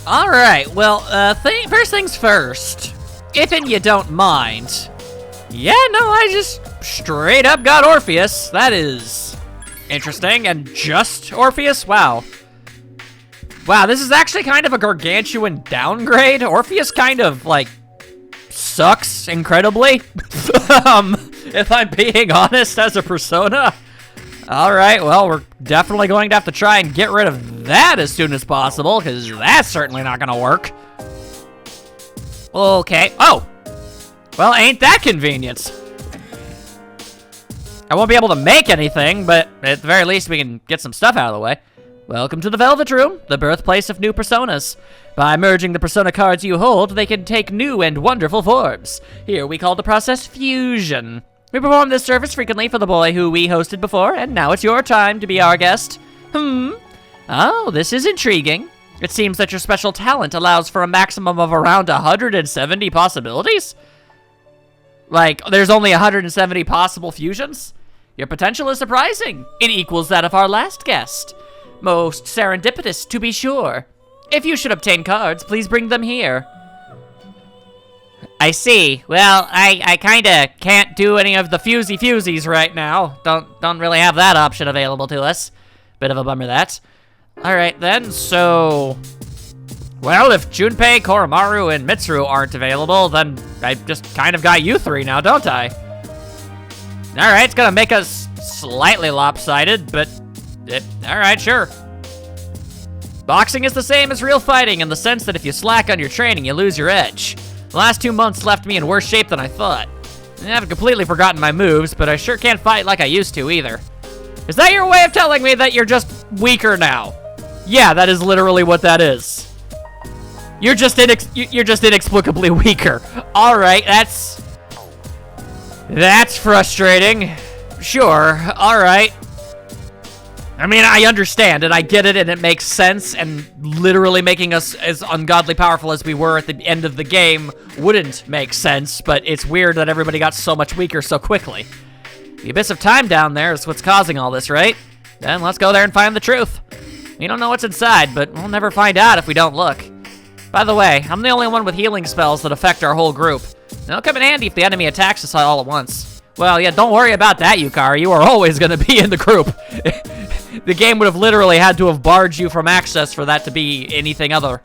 All right, well, first things first. If you don't mind. Yeah, no, I just straight up got Orpheus. That is interesting. And just Orpheus? Wow. Wow, this is actually kind of a gargantuan downgrade. Orpheus kind of, like, sucks incredibly. If I'm being honest as a persona. All right, well, we're definitely going to have to try and get rid of that as soon as possible, because that's certainly not going to work. Okay. Oh. Well, ain't that convenient. I won't be able to make anything, but at the very least, we can get some stuff out of the way. Welcome to the Velvet Room, the birthplace of new personas. By merging the persona cards you hold, they can take new and wonderful forms. Here, we call the process fusion. We perform this service frequently for the boy who we hosted before, and now it's your time to be our guest. Oh, this is intriguing. It seems that your special talent allows for a maximum of around 170 possibilities? Like, there's only 170 possible fusions? Your potential is surprising. It equals that of our last guest. Most serendipitous, to be sure. If you should obtain cards, please bring them here. I see. Well, I kinda can't do any of the fusies right now. Don't really have that option available to us. Bit of a bummer, that. Alright then, so... Well, if Junpei, Koromaru, and Mitsuru aren't available, then I just kind of got you three now, don't I? Alright, it's gonna make us slightly lopsided, but... Alright, sure. Boxing is the same as real fighting in the sense that if you slack on your training, you lose your edge. The last 2 months left me in worse shape than I thought. I haven't completely forgotten my moves, but I sure can't fight like I used to either. Is that your way of telling me that you're just weaker now? Yeah, that is literally what that is. You're just inexplicably weaker. All right, that's frustrating. Sure. All right. I mean, I understand it, I get it, and it makes sense, and literally making us as ungodly powerful as we were at the end of the game wouldn't make sense, but it's weird that everybody got so much weaker so quickly. The abyss of time down there is what's causing all this, right? Then let's go there and find the truth. We don't know what's inside, but we'll never find out if we don't look. By the way, I'm the only one with healing spells that affect our whole group. They'll come in handy if the enemy attacks us all at once. Well, yeah, don't worry about that, Yukari. You are always going to be in the group. The game would have literally had to have barred you from access for that to be anything other.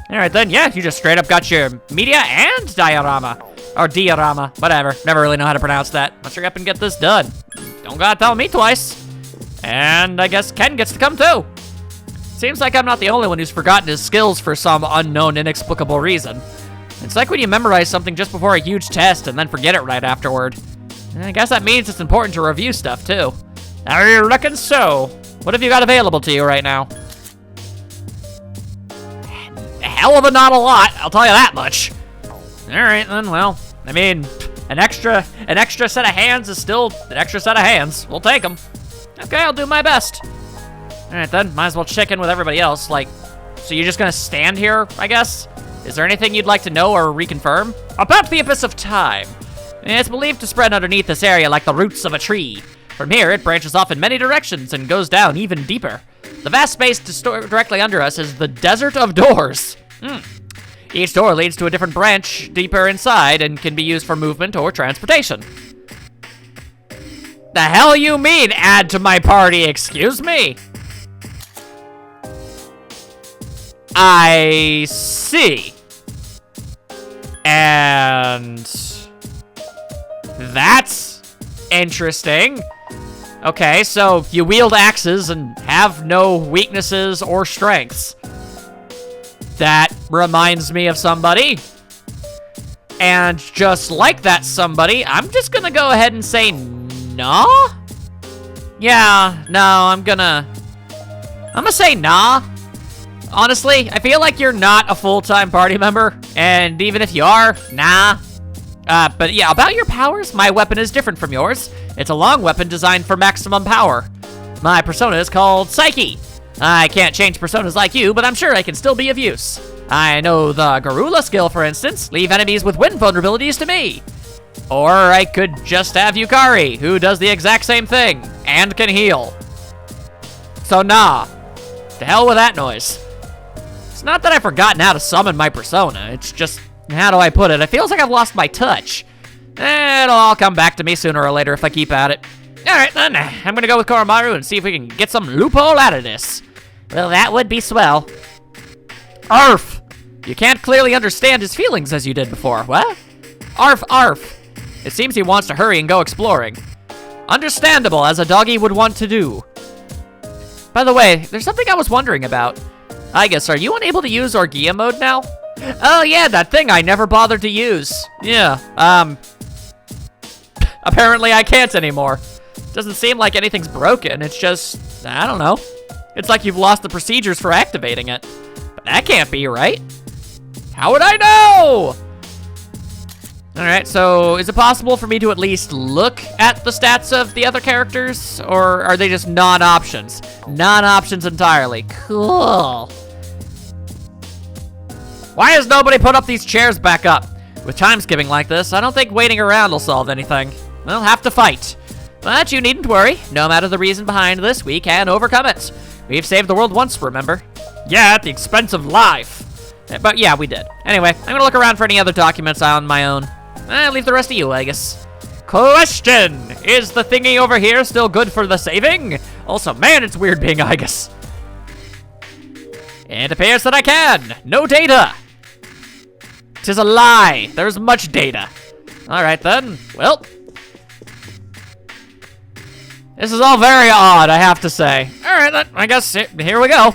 Alright then, yeah, you just straight up got your media and diorama. Or diorama, whatever. Never really know how to pronounce that. Let's hurry up and get this done. Don't gotta tell me twice. And I guess Ken gets to come too. Seems like I'm not the only one who's forgotten his skills for some unknown, inexplicable reason. It's like when you memorize something just before a huge test and then forget it right afterward. And I guess that means it's important to review stuff too. I reckon so. What have you got available to you right now? A hell of a not a lot, I'll tell you that much. Alright then, well, I mean, an extra set of hands is still an extra set of hands. We'll take them. Okay, I'll do my best. Alright then, might as well check in with everybody else. Like, so you're just gonna stand here, I guess? Is there anything you'd like to know or reconfirm? About the Abyss of Time. It's believed to spread underneath this area like the roots of a tree. From here, it branches off in many directions and goes down even deeper. The vast space directly under us is the Desert of Doors. Each door leads to a different branch deeper inside and can be used for movement or transportation. The hell you mean, add to my party, excuse me? I see. And that's interesting. Okay, so you wield axes and have no weaknesses or strengths. That reminds me of somebody. And just like that somebody, I'm just gonna go ahead and say nah? Yeah, no, I'm gonna say nah. Honestly, I feel like you're not a full-time party member, and even if you are, nah. But yeah, about your powers, my weapon is different from yours. It's a long weapon designed for maximum power. My persona is called Psyche. I can't change personas like you, but I'm sure I can still be of use. I know the Garula skill, for instance. Leave enemies with wind vulnerabilities to me. Or I could just have Yukari, who does the exact same thing, and can heal. So nah. To hell with that noise. It's not that I've forgotten how to summon my persona. It's just, how do I put it? It feels like I've lost my touch. It'll all come back to me sooner or later if I keep at it. Alright then, I'm gonna go with Koromaru and see if we can get some loophole out of this. Well, that would be swell. Arf! You can't clearly understand his feelings as you did before. What? Arf, arf. It seems he wants to hurry and go exploring. Understandable, as a doggy would want to do. By the way, there's something I was wondering about. I guess, are you unable to use Orgia mode now? Oh yeah, that thing I never bothered to use. Yeah, apparently I can't anymore. Doesn't seem like anything's broken, it's just, I don't know. It's like you've lost the procedures for activating it. But that can't be, right? How would I know? Alright, so is it possible for me to at least look at the stats of the other characters? Or are they just non-options? Non-options entirely. Cool. Why has nobody put up these chairs back up? With time skipping like this, I don't think waiting around will solve anything. We'll have to fight. But you needn't worry. No matter the reason behind this, we can overcome it. We've saved the world once, remember? Yeah, at the expense of life. But yeah, we did. Anyway, I'm gonna look around for any other documents on my own. I'll leave the rest to you, I guess. Question! Is the thingy over here still good for the saving? Also, man, it's weird being Igus. It appears that I can. No data. 'Tis a lie. There's much data. Alright then. Well. This is all very odd, I have to say. Alright then, I guess here we go.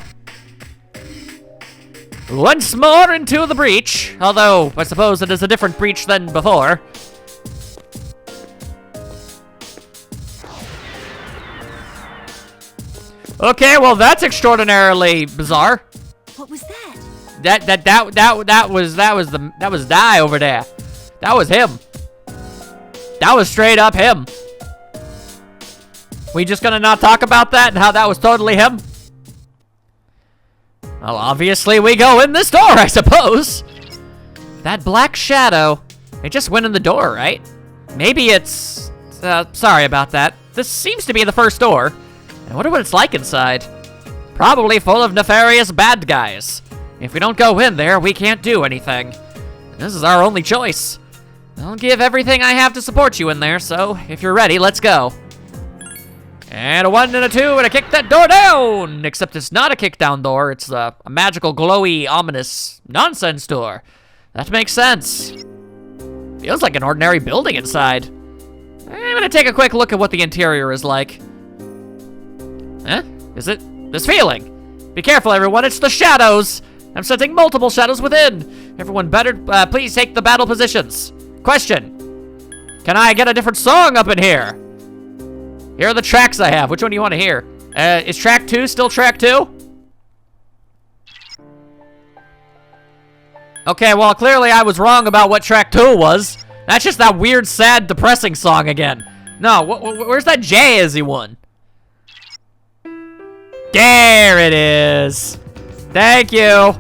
Once more into the breach, although I suppose it is a different breach than before. Okay, well that's extraordinarily bizarre. What was that? That was Die over there. That was him. That was straight up him. We just gonna not talk about that and how that was totally him? Well, obviously we go in this door, I suppose. That black shadow, it just went in the door, right? Maybe it's, sorry about that. This seems to be the first door. I wonder what it's like inside. Probably full of nefarious bad guys. If we don't go in there, we can't do anything. This is our only choice. I'll give everything I have to support you in there, so if you're ready, let's go. And a 1 and a 2 and a kick that door down! Except it's not a kick down door, it's a magical, glowy, ominous nonsense door. That makes sense. Feels like an ordinary building inside. I'm gonna take a quick look at what the interior is like. Huh? Is it this feeling? Be careful, everyone, it's the shadows! I'm sensing multiple shadows within. Everyone better, please take the battle positions. Question. Can I get a different song up in here? Here are the tracks I have. Which one do you want to hear? Is track 2 still track 2? Okay, well, clearly I was wrong about what track 2 was. That's just that weird, sad, depressing song again. No, where's that jazzy one? There it is. Thank you.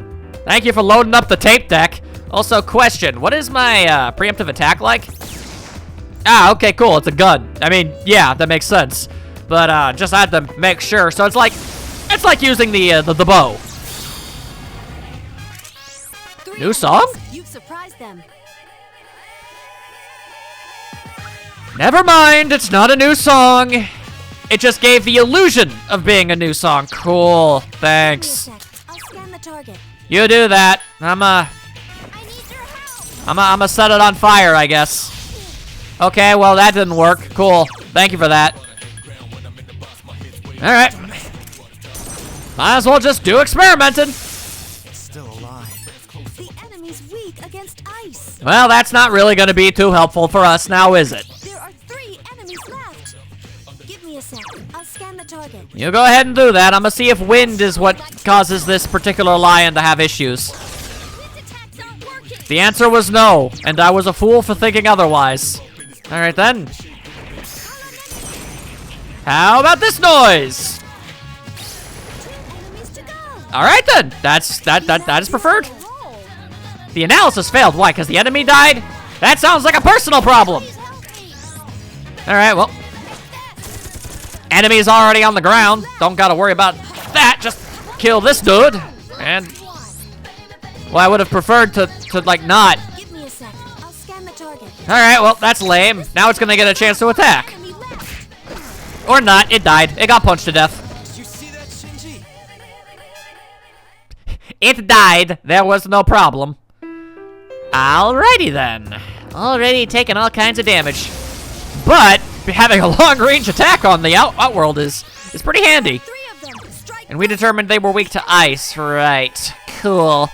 Thank you for loading up the tape deck. Also, question, what is my preemptive attack like? Ah, okay, cool, it's a gun. I mean, yeah, that makes sense. But just had to make sure. So it's like using the bow. New song? You've surprised them. Never mind, it's not a new song. It just gave the illusion of being a new song. Cool, thanks. I'll scan the target. You do that. I'ma set it on fire, I guess. Okay, well that didn't work. Cool. Thank you for that. Alright. Might as well just do experimenting. It's still alive. The enemy's weak against ice. Well, that's not really gonna be too helpful for us now, is it? There are 3 enemies left. Give me a sec. I'll scan the target. You go ahead and do that. I'm gonna see if wind is what causes this particular lion to have issues. Wind attacks aren't working. The answer was no, and I was a fool for thinking otherwise. Alright then. How about this noise? 2 enemies to go. Alright then. That is preferred. The analysis failed. Why? Because the enemy died? That sounds like a personal problem. Alright, well. Enemy's already on the ground. Don't gotta worry about that. Just kill this dude. And Well, I would have preferred to like, not. Give me a sec. I'll scan the target. Alright, well, that's lame. Now it's gonna get a chance to attack. Enemy left. Or not, it died. It got punched to death. Did you see that, Shinji? It died. There was no problem. Alrighty then. Already taken all kinds of damage. But having a long-range attack on the Outworld is pretty handy. 3 of them. Strike. And we determined they were weak to ice. Right. Cool.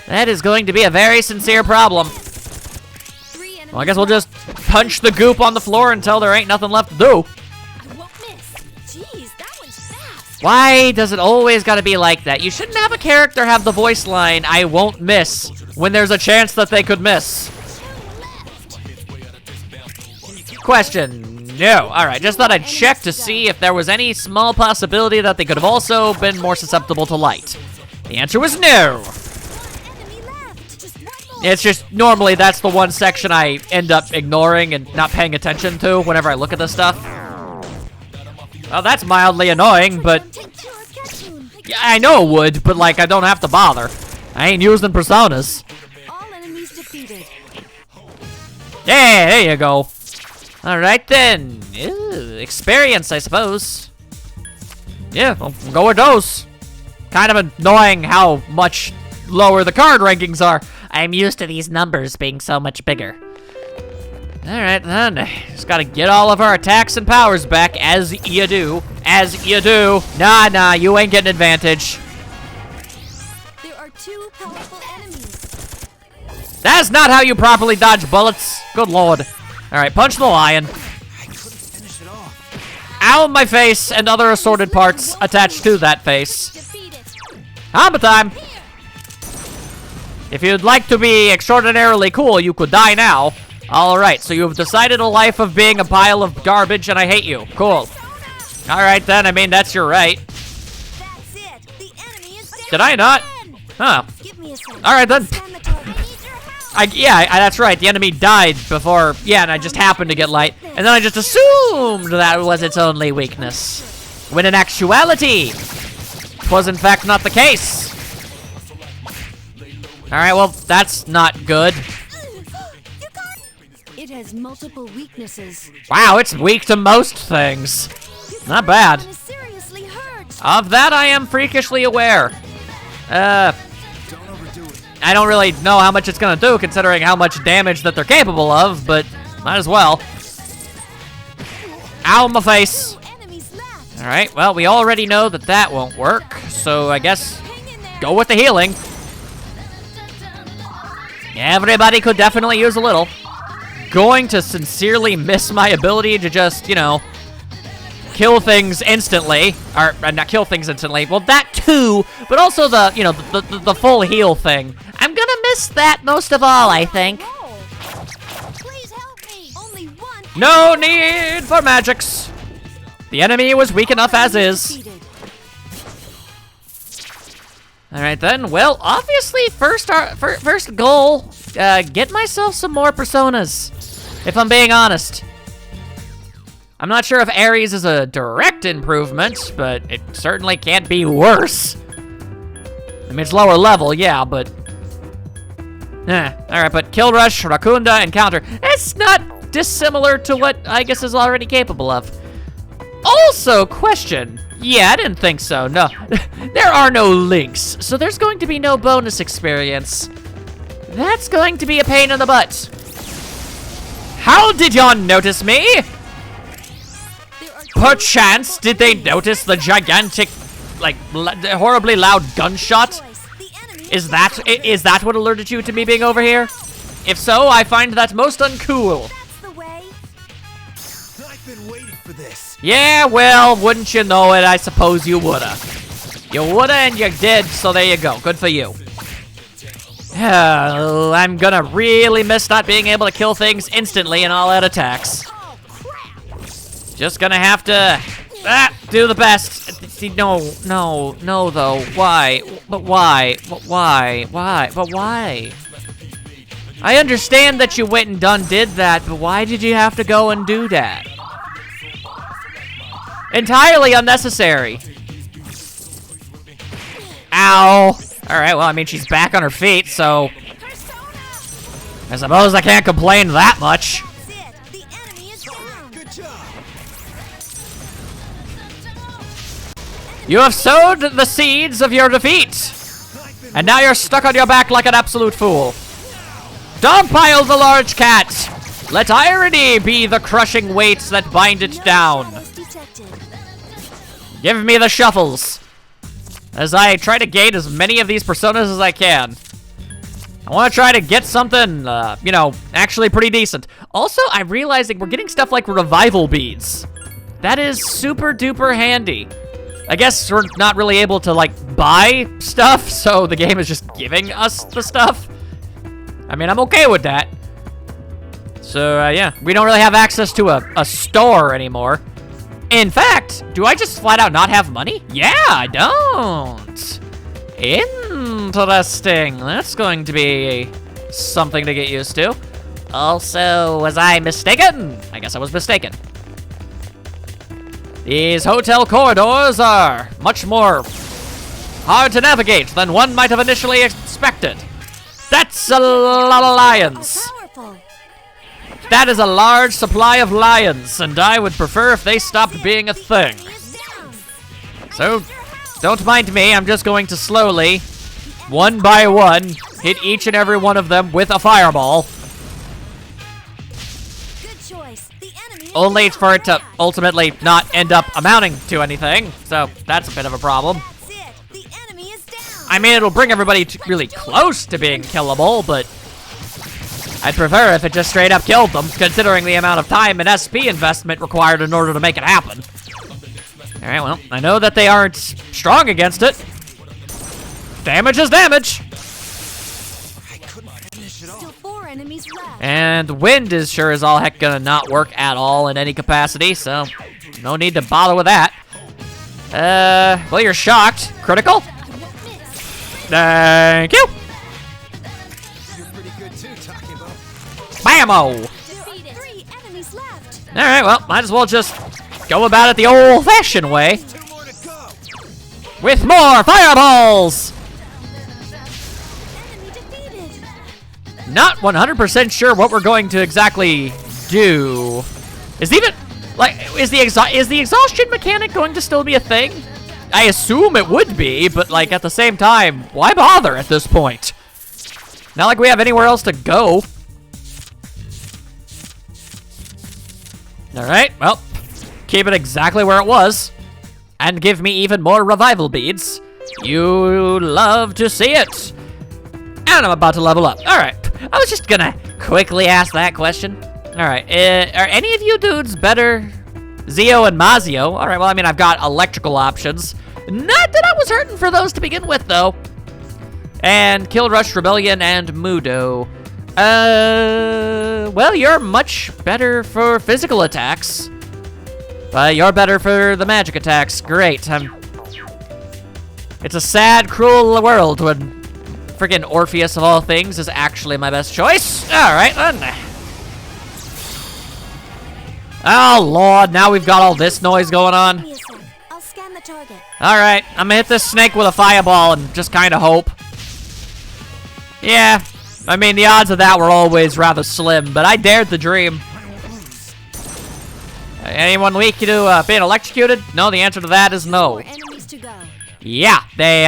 That is going to be a very sincere problem. 3 enemies. Well, I guess we'll just punch the goop on the floor until there ain't nothing left to do. I won't miss. Jeez, that one's fast. Why does it always gotta be like that? You shouldn't have a character have the voice line, "I won't miss," when there's a chance that they could miss. 2 left. Question, no. Alright, just thought I'd check to see if there was any small possibility that they could have also been more susceptible to light. The answer was no. 1 enemy left. Just one more. It's just, normally that's the one section I end up ignoring and not paying attention to whenever I look at this stuff. Well, that's mildly annoying, but Don't take pure Ketchum. yeah, I know it would, but like, I don't have to bother. I ain't using personas. All enemies defeated. Yeah, there you go. Alright then. Ew, experience, I suppose. Yeah, we'll go with those. Kind of annoying how much lower the card rankings are. I'm used to these numbers being so much bigger. Alright then. Just gotta get all of our attacks and powers back as you do. As you do. Nah, you ain't getting advantage. There are 2 powerful enemies. That's not how you properly dodge bullets. Good lord. Alright, punch the lion. I couldn't finish it off. Ow, my face and other assorted parts attached to that face. Defeated. Hamba time. If you'd like to be extraordinarily cool, you could die now. Alright, so you've decided a life of being a pile of garbage and I hate you. Cool. Alright then, I mean, that's your right. That's it. The enemy is down. Did I not? Huh. Give me a sec. Alright then. Scan the target. Need your help. That's right. The enemy died before, yeah, and I just happened to get light. And then I just assumed that was its only weakness. When in actuality, it was in fact not the case. Alright, well, that's not good. It has multiple weaknesses. Wow, it's weak to most things. Not bad. One is seriously hurt. Of that, I am freakishly aware. Don't overdo it. I don't really know how much it's gonna do, considering how much damage that they're capable of, but might as well. Ow, my face. 2 enemies left. Alright, well, we already know that that won't work, so I guess Hang in there. go with the healing. Everybody could definitely use a little. Going to sincerely miss my ability to just, you know, kill things instantly. Or, not kill things instantly. Well, that too, but also the, you know, the full heal thing. I'm gonna miss that most of all, I think. Roll. Please help me. Only 1 No need for magics. The enemy was weak enough as is. defeated. Alright then, well, obviously, first goal, get myself some more personas, if I'm being honest. I'm not sure if Ares is a direct improvement, but it certainly can't be worse. I mean, it's lower level, yeah, but... Alright, but Kill Rush, Rakunda, and Counter. It's not dissimilar to what Aegis is already capable of. Also, question. Yeah, I didn't think so, no. There are no links, so there's going to be no bonus experience. That's going to be a pain in the butt. How did y'all notice me? There are 2 Perchance, did they notice the gigantic, like, horribly loud gunshot? choice. The enemy Is that what alerted you to me being over here? If so, I find that most uncool. That's the way. I've been waiting for this. Yeah, well, wouldn't you know it, I suppose you woulda. You woulda and you did, so there you go. Good for you. I'm gonna really miss not being able to kill things instantly in all out attacks. Oh, crap. Just gonna have to do the best. See, no, though. Why? But why? But why? Why? But why? I understand that you went and did that, but why did you have to go and do that? Entirely unnecessary. Ow. Alright, well, I mean, she's back on her feet, so I suppose I can't complain that much. That's it. The enemy is down. Good job. You have sowed the seeds of your defeat, and now you're stuck on your back like an absolute fool. Dogpile the large cat. Let irony be the crushing weights that bind it No down. shadows detected. Give me the shuffles, as I try to gain as many of these personas as I can. I want to try to get something, you know, actually pretty decent. Also, I'm realizing we're getting stuff like revival beads. That is super duper handy. I guess we're not really able to, like, buy stuff, so the game is just giving us the stuff. I mean, I'm okay with that. So, yeah, we don't really have access to a store anymore. In fact, do I just flat out not have money? Yeah, I don't. Interesting. That's going to be something to get used to. Also, was I mistaken? I guess I was mistaken. These hotel corridors are much more hard to navigate than one might have initially expected. That's a lot of lions. How powerful. That is a large supply of lions, and I would prefer if they stopped being a thing. Enemy is down. So, don't mind me, I'm just going to slowly, one by one, hit each and every one of them with a fireball, Good choice. The enemy is only down. for it to ultimately not end up amounting to anything, so that's a bit of a problem. That's it. The enemy is down. I mean, it'll bring everybody really close to being killable, but I'd prefer if it just straight up killed them, considering the amount of time and SP investment required in order to make it happen. Alright, well, I know that they aren't strong against it. Damage is damage. I couldn't finish it Still off. 4 enemies left. And wind is sure as all heck gonna not work at all in any capacity, so no need to bother with that. Well, you're shocked. Critical? Thank you. You're pretty good too, Takebo. Bammo! Defeated. 3 enemies left. Alright, well, might as well just go about it the old-fashioned way. 2 more to go. With more fireballs! Enemy defeated. Not 100% sure what we're going to exactly do. Is even, like, is the exhaustion mechanic going to still be a thing? I assume it would be, but, like, at the same time, why bother at this point? Not like we have anywhere else to go. Alright, well, keep it exactly where it was. And give me even more revival beads. You love to see it. And I'm about to level up. Alright, I was just gonna quickly ask that question. Alright, are any of you dudes better? Zio and Mazio. Alright, well, I mean, I've got electrical options. Not that I was hurting for those to begin with, though. And Kill Rush, Rebellion, and Mudo. Well, you're much better for physical attacks. But you're better for the magic attacks. Great. It's a sad, cruel world when friggin' Orpheus, of all things, is actually my best choice. Alright, then. Oh, Lord, now we've got all this noise going on. Give me a sec. I'll scan the target. Alright, I'm gonna hit this snake with a fireball and just kind of hope. Yeah, I mean, the odds of that were always rather slim, but I dared the dream. Anyone weak to being electrocuted? No, the answer to that is no. 4 enemies to go. Yeah, they,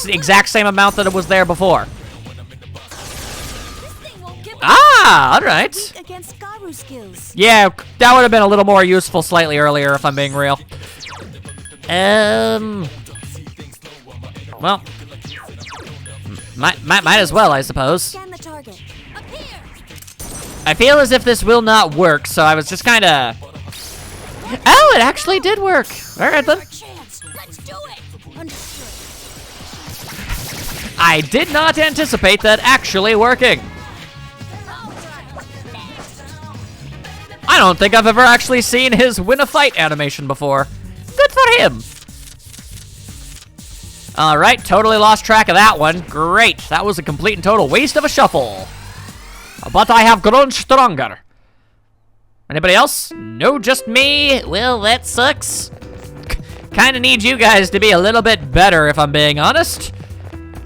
exact same amount that it was there before. This thing won't give up. Ah, alright. Weak against Garu skills. Yeah, that would have been a little more useful slightly earlier, if I'm being real. Well, might as well, I suppose. Scan the target. Up here. I feel as if this will not work, so I was just kind of... Oh, it actually did work. All right, then. Our chance. Let's do it. Understood. I did not anticipate that actually working. I don't think I've ever actually seen his win a fight animation before. Good for him. All right, totally lost track of that one. Great, that was a complete and total waste of a shuffle. But I have grown stronger. Anybody else? No, just me? Well, that sucks. Kinda need you guys to be a little bit better, if I'm being honest.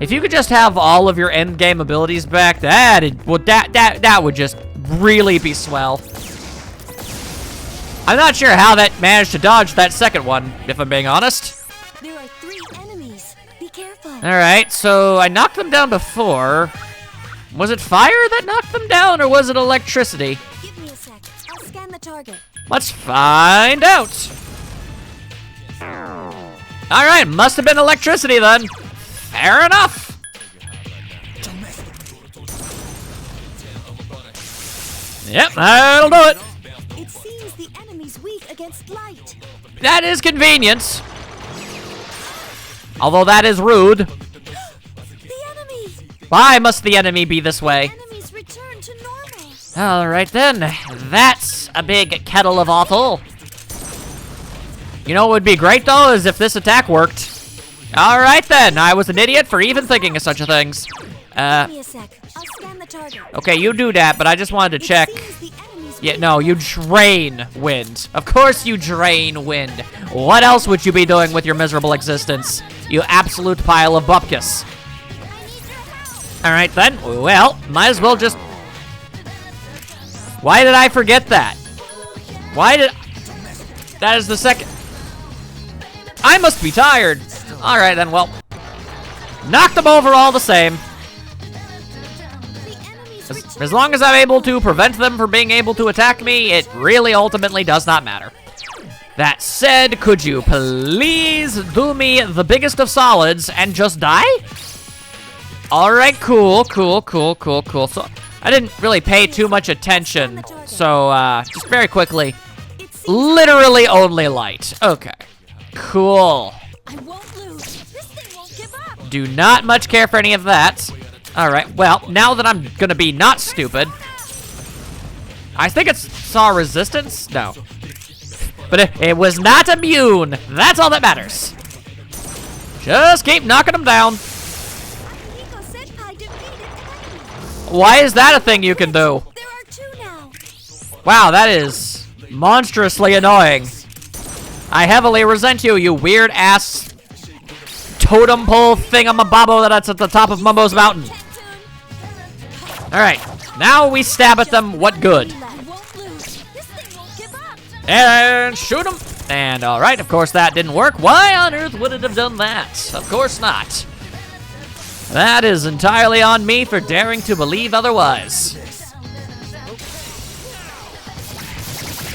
If you could just have all of your end game abilities back, that would just really be swell. I'm not sure how that managed to dodge that second one, if I'm being honest. There are 3 enemies. Be careful. All right, so I knocked them down before. Was it fire that knocked them down, or was it electricity? Give me a sec. I'll scan the target. Let's find out. All right, must have been electricity then. Fair enough. Yep, that'll do it. It seems the enemy's weak against light. That is convenient. Although that is rude. The enemy! Why must the enemy be this way? Enemies return to normal. All right then, that's a big kettle of awful. You know what would be great though is if this attack worked. All right then, I was an idiot for even thinking of such a things. Give me a sec. I'll scan the target. Okay, you do that, but I just wanted to check. It seems the enemy's Yeah, weak no, you drain wind. Of course you drain wind. What else would you be doing with your miserable existence? You absolute pile of bupkis. All right then, well, might as well just... Why did I forget that? Why did... That is the second... I must be tired. All right then, well... Knock them over all the same. The enemy's As long as I'm able to prevent them from being able to attack me, it really ultimately does not matter. That said, could you please do me the biggest of solids and just die? All right, cool. So I didn't really pay too much attention, so just very quickly, literally only light. Okay, cool. I won't lose. This thing won't give up. Do not much care for any of that. All right, well, now that I'm gonna be not stupid, I think it saw resistance. No. But it was not immune. That's all that matters. Just keep knocking them down. Akihiko Senpai defeated enemies. Why is that a thing you can do? There are 2 now. Wow, that is monstrously annoying. I heavily resent you, you weird-ass totem pole thingamabobbo that's at the top of Mumbo's Mountain. Alright, now we stab at them. What good? I won't lose. This thing won't give up. And shoot him. And all right, of course that didn't work. Why on earth would it have done that? Of course not. That is entirely on me for daring to believe otherwise.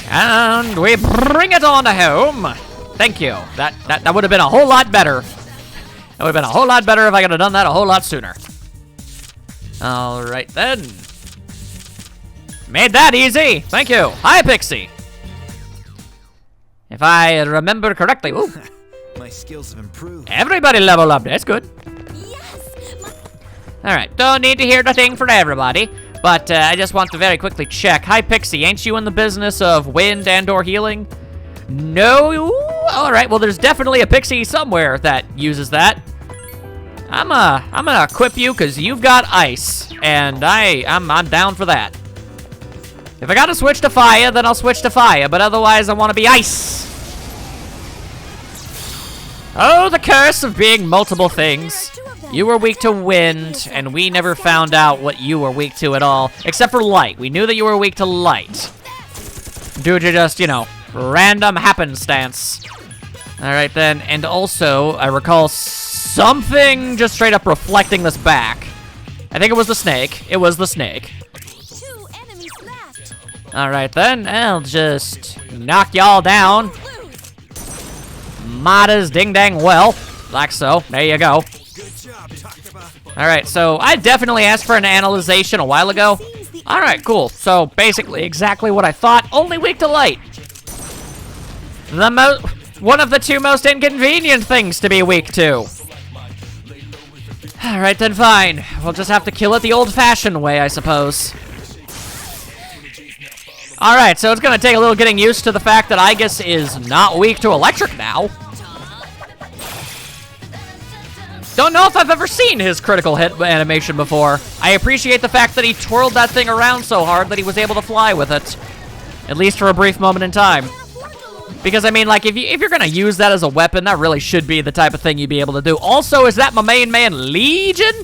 And we bring it on home. Thank you. That would have been a whole lot better. That would have been a whole lot better if I could have done that a whole lot sooner. All right then. Made that easy. Thank you. Hi, Pixie. If I remember correctly, ooh, My skills have improved. everybody leveled up. That's good. Yes. All right, don't need to hear the thing for everybody, but I just want to very quickly check. Hi, Pixie, ain't you in the business of wind and/or healing? No. All right, well, there's definitely a Pixie somewhere that uses that. I'm gonna equip you because you've got ice, and I'm down for that. If I gotta switch to fire, then I'll switch to fire, but otherwise I want to be ice. Oh, the curse of being multiple things. You were weak to wind, and we never found out what you were weak to at all, except for light. We knew that you were weak to light. Due to just, you know, random happenstance. All right then, and also, I recall something just straight up reflecting this back. I think it was the snake. It was the snake. 2 enemies left. All right then, I'll just knock y'all down. Lose. Might as ding dang well, like so. There you go. Good job, Takaba. All right, so I definitely asked for an analyzation a while ago. All right, cool. So basically, exactly what I thought. Only weak to light. One of the 2 most inconvenient things to be weak to. All right, then fine. We'll just have to kill it the old-fashioned way, I suppose. All right, so it's gonna take a little getting used to the fact that Igus is not weak to electric now. Don't know if I've ever seen his critical hit animation before. I appreciate the fact that he twirled that thing around so hard that he was able to fly with it. At least for a brief moment in time. Because, I mean, like, if you're gonna use that as a weapon, that really should be the type of thing you'd be able to do. Also, is that my main man, Legion?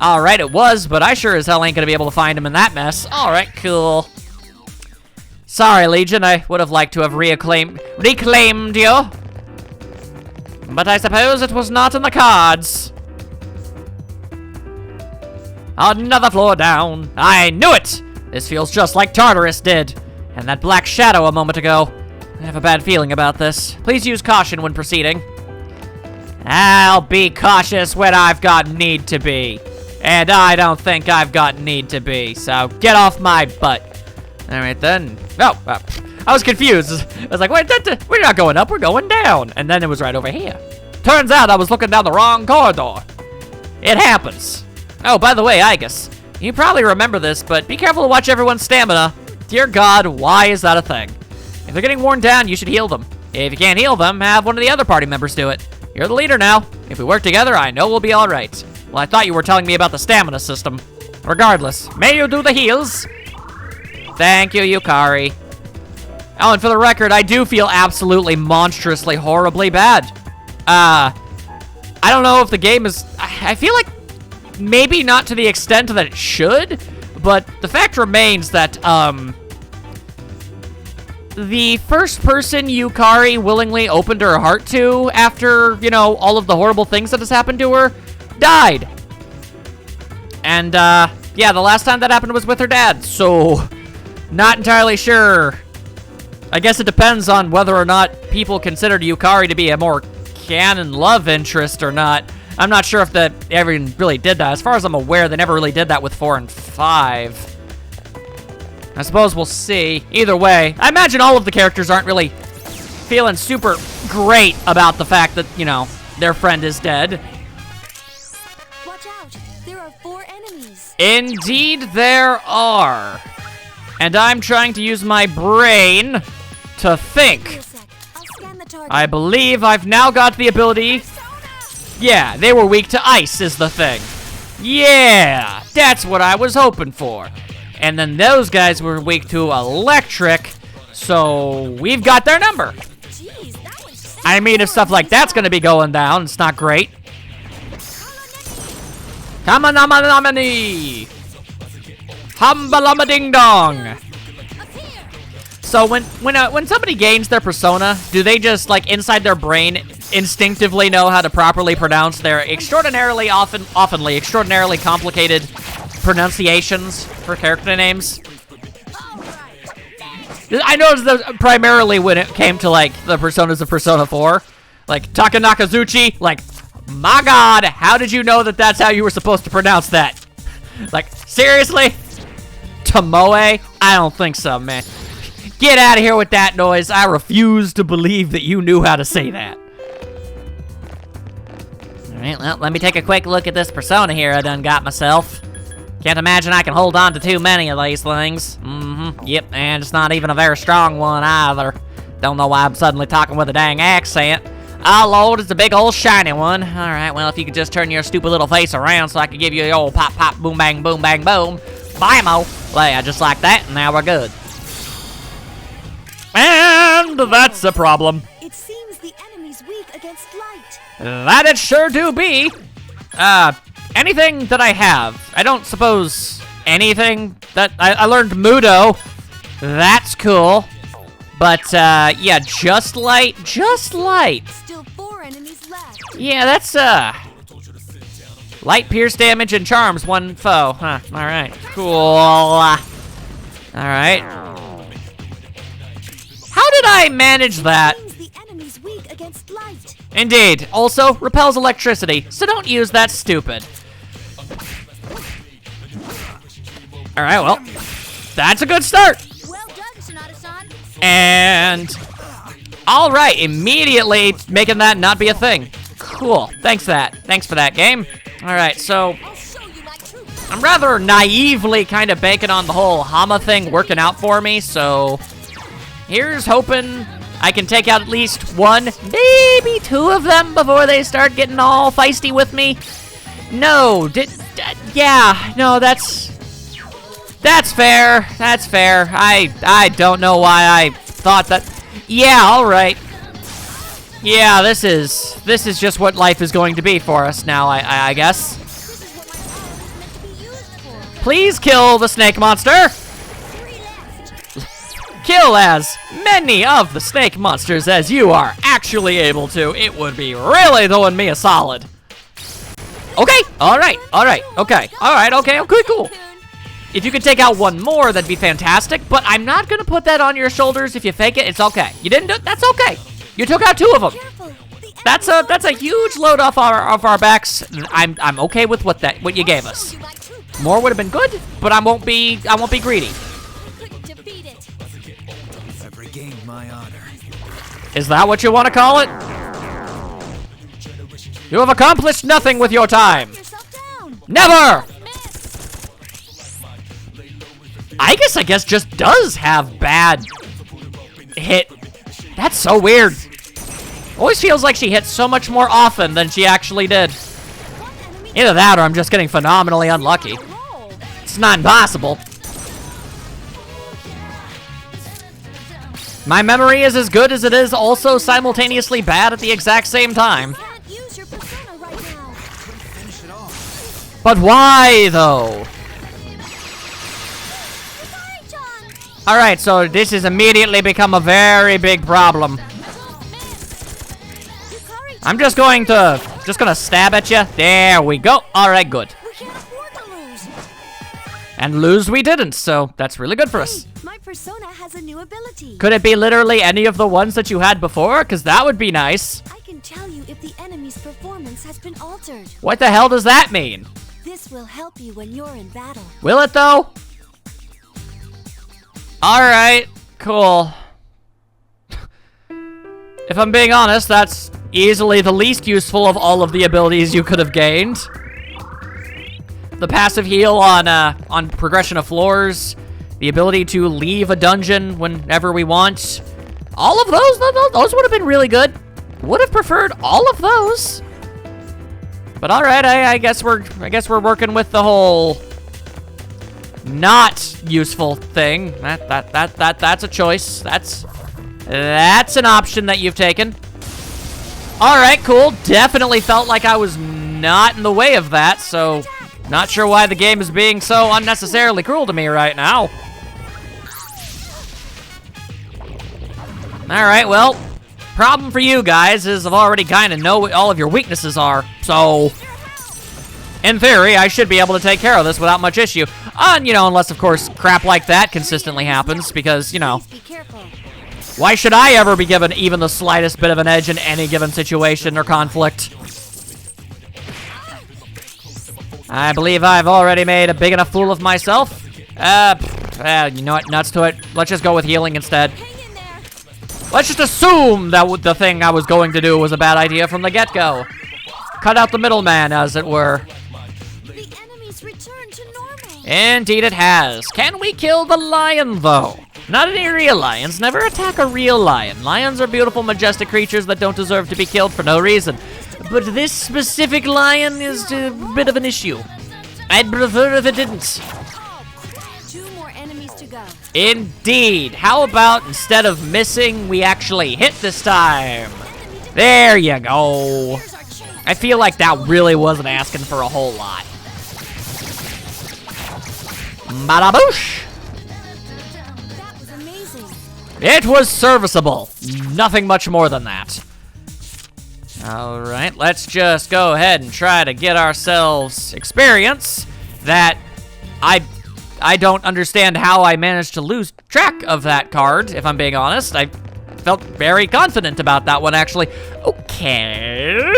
Alright, it was, but I sure as hell ain't gonna be able to find him in that mess. Alright, cool. Sorry, Legion, I would have liked to have reclaimed you. But I suppose it was not in the cards. Another floor down. I knew it! This feels just like Tartarus did. And that black shadow a moment ago. I have a bad feeling about this. Please use caution when proceeding. I'll be cautious when I've got need to be. And I don't think I've got need to be, so get off my butt. All right, then. Oh, I was confused. I was like, wait, we're not going up, we're going down. And then it was right over here. Turns out I was looking down the wrong corridor. It happens. Oh, by the way, Igus, you probably remember this, but be careful to watch everyone's stamina. Dear God, why is that a thing? If they're getting worn down, you should heal them. If you can't heal them, have one of the other party members do it. You're the leader now. If we work together, I know we'll be all right. Well, I thought you were telling me about the stamina system. Regardless, may you do the heals. Thank you, Yukari. Oh, and for the record, I do feel absolutely monstrously, horribly bad. I don't know if the game is... I feel like maybe not to the extent that it should, but the fact remains that, the first person Yukari willingly opened her heart to after, you know, all of the horrible things that has happened to her, died. And, yeah, the last time that happened was with her dad, so not entirely sure. I guess it depends on whether or not people considered Yukari to be a more canon love interest or not. I'm not sure if that ever really did that. As far as I'm aware, they never really did that with 4 and 5. I suppose we'll see. Either way, I imagine all of the characters aren't really feeling super great about the fact that, you know, their friend is dead. Watch out! There are 4 enemies. Indeed there are. And I'm trying to use my brain to think. Give me a sec. I'll scan the target. I believe I've now got the ability. Yeah, they were weak to ice is the thing. Yeah, that's what I was hoping for. And then those guys were weak to electric, so we've got their number. Jeez, that was I mean, if stuff like that's gonna be going down, it's not great. Kamanamani! Humbalama ding dong! So when somebody gains their persona, do they just, like, inside their brain instinctively know how to properly pronounce their extraordinarily extraordinarily complicated pronunciations for character names? I noticed that primarily when it came to, like, the personas of Persona 4. Like, Takanakazuchi, like, my God, how did you know that that's how you were supposed to pronounce that? Like, seriously? Tomoe? I don't think so, man. Get out of here with that noise. I refuse to believe that you knew how to say that. Alright, well, let me take a quick look at this persona here I done got myself. Can't imagine I can hold on to too many of these things. Yep, and it's not even a very strong one either. Don't know why I'm suddenly talking with a dang accent. Oh, Lord, it's a big old shiny one. Alright, well, if you could just turn your stupid little face around so I could give you the old pop, pop, boom, bang, boom, bang, boom. Bye-mo. Well, yeah, just like that, and now we're good. And that's a problem. It seems the enemy's weak against light. That it sure do be. Anything that I have. I don't suppose anything that... I learned Mudo. That's cool. But, yeah, just light. Just light. Still 4 enemies left. Yeah, that's, light, pierce damage, and charms, 1 foe. Huh, alright. Cool. Alright. How did I manage that? Seems the enemy's weak against light. Indeed. Also, repels electricity, so don't use that stupid. Alright, well, that's a good start. Well done, Sonata-san. And, alright, immediately making that not be a thing. Cool, thanks for that, game. Alright, so, I'll show you my true I'm rather naively kind of banking on the whole Hama thing working out for me, so here's hoping I can take out at least 1, maybe 2 of them before they start getting all feisty with me. No, yeah, no, that's fair, I don't know why I thought that. Yeah, alright. Yeah, this is just what life is going to be for us now, I guess. This is what my power was meant to be used for. Please kill the snake monster! 3 left. Kill as many of the snake monsters as you are actually able to. It would be really doing me a solid. Okay, alright, okay, alright, okay, cool. If you could take out one more, that'd be fantastic, but I'm not gonna put that on your shoulders if you fake it. It's okay. You didn't do it, that's okay. You took out 2 of them. Careful. The That's a huge load off our backs. I'm okay with what you gave us. you like troops. More would have been good, but I won't be greedy. Couldn't defeat it. I've regained my honor. Is that what you want to call it? You have accomplished nothing with your time. Yourself down. Never! Miss. I guess just does have bad hit. That's so weird. Always feels like she hit so much more often than she actually did. One enemy Either that or I'm just getting phenomenally unlucky. rolled. It's not impossible. My memory is as good as it is also simultaneously bad at the exact same time. Can't use your persona right now. Finish it off. But why, though? Sorry, John. Alright, so this has immediately become a very big problem. Yukari, I'm just gonna stab at you. There we go. Alright, good. we can't afford to lose. And lose we didn't, so that's really good for us. Hey, my persona has a new ability. Could it be literally any of the ones that you had before? Because that would be nice. I can tell you if the enemy's performance has been altered. What the hell does that mean? This will help you when you're in battle. Will it, though? Alright, cool. If I'm being honest, that's easily the least useful of all of the abilities you could have gained. The passive heal on progression of floors, the ability to leave a dungeon whenever we want. All of those would have been really good. Would have preferred all of those. But alright, I guess we're working with the whole not useful thing. That's a choice. That's an option that you've taken. Alright, cool. Definitely felt like I was not in the way of that, so not sure why the game is being so unnecessarily cruel to me right now. Alright, well, problem for you guys is I've already kind of know what all of your weaknesses are, so in theory, I should be able to take care of this without much issue. Unless, of course, crap like that consistently happens, because, Please be careful. why should I ever be given even the slightest bit of an edge in any given situation or conflict? I believe I've already made a big enough fool of myself. You know what, nuts to it. Let's just go with healing instead. Hang in there. Let's just assume that the thing I was going to do was a bad idea from the get-go. Cut out the middleman, as it were. The enemy's returned to normal. Indeed it has. Can we kill the lion, though? Not any real lions. Never attack a real lion. Lions are beautiful, majestic creatures that don't deserve to be killed for no reason. But this specific lion is a bit of an issue. I'd prefer if it didn't. 2 more enemies to go. Indeed. How about instead of missing, we actually hit this time? There you go. Here's our chance. I feel like that really wasn't asking for a whole lot. Badaboosh! That was amazing. It was serviceable. Nothing much more than that. Alright, let's just go ahead and try to get ourselves experience that I don't understand how I managed to lose track of that card, if I'm being honest. I felt very confident about that one, actually. Okay.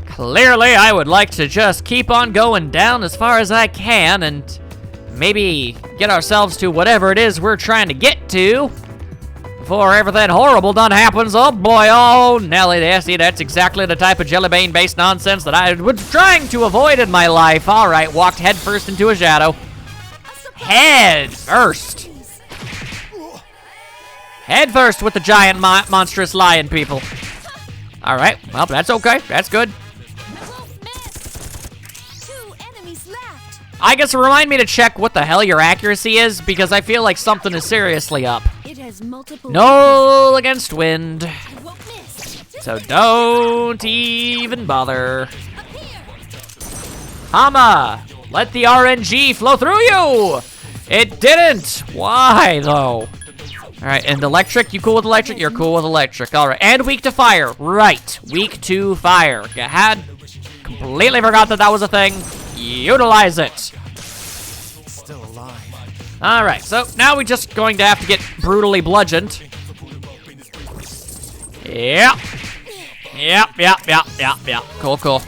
Clearly, I would like to just keep on going down as far as I can and maybe get ourselves to whatever it is we're trying to get to before everything horrible done happens. Oh boy, oh Nelly, that's exactly the type of jellybean-based nonsense that I was trying to avoid in my life. All right, walked headfirst into a shadow. Head first. Head first with the giant monstrous lion people. All right, well, that's okay. That's good. Won't miss. 2 enemies left. I guess remind me to check what the hell your accuracy is, because I feel like something is seriously up. It has multiple Null against wind. weaknesses. I won't miss. Just So don't even bother. up here. Hama, let the RNG flow through you. It didn't. Why though? All right, and electric, you cool with electric? You're cool with electric. All right, and weak to fire. Right, weak to fire. You had completely forgot that that was a thing. Utilize it. Still alive. All right, so now we're just going to have to get brutally bludgeoned. Yep. Yep. Cool.